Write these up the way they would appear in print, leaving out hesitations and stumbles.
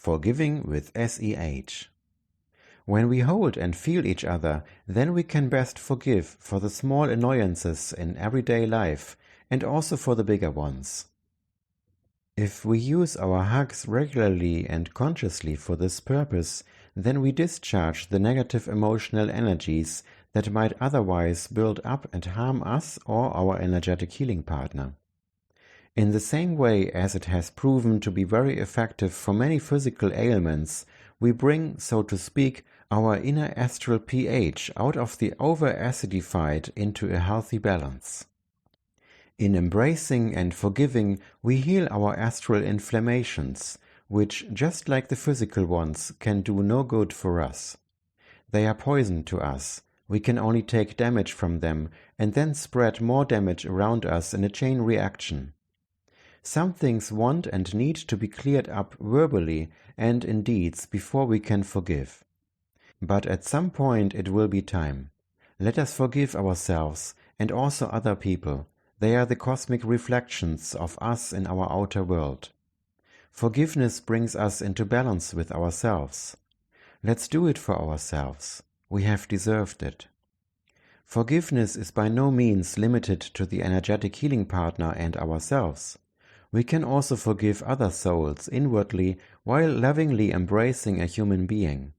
Forgiving with SEH. When we hold and feel each other, then we can best forgive for the small annoyances in everyday life and also for the bigger ones. If we use our hugs regularly and consciously for this purpose, then we discharge the negative emotional energies that might otherwise build up and harm us or our energetic healing partner. In the same way as it has proven to be very effective for many physical ailments, we bring, so to speak, our inner astral pH out of the over-acidified into a healthy balance. In embracing and forgiving, we heal our astral inflammations, which, just like the physical ones, can do no good for us. They are poison to us. We can only take damage from them and then spread more damage around us in a chain reaction. Some things want and need to be cleared up verbally and in deeds before we can forgive. But at some point it will be time. Let us forgive ourselves and also other people. They are the cosmic reflections of us in our outer world. Forgiveness brings us into balance with ourselves. Let's do it for ourselves. We have deserved it. Forgiveness is by no means limited to the energetic healing partner and ourselves. We can also forgive other souls inwardly while lovingly embracing a human being.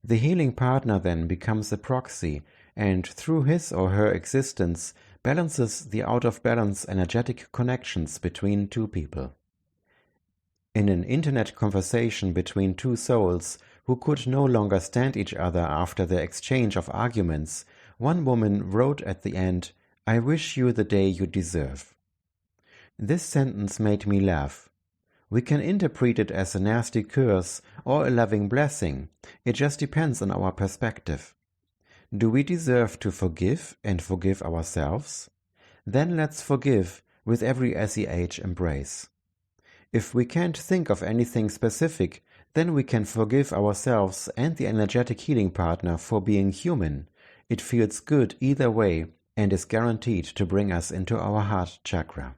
The healing partner then becomes a proxy and, through his or her existence, balances the out-of-balance energetic connections between two people. In an internet conversation between two souls who could no longer stand each other after the exchange of arguments, one woman wrote at the end, "I wish you the day you deserve." This sentence made me laugh. We can interpret it as a nasty curse or a loving blessing. It just depends on our perspective. Do we deserve to forgive and forgive ourselves? Then let's forgive with every SEH embrace. If we can't think of anything specific, then we can forgive ourselves and the energetic healing partner for being human. It feels good either way and is guaranteed to bring us into our heart chakra.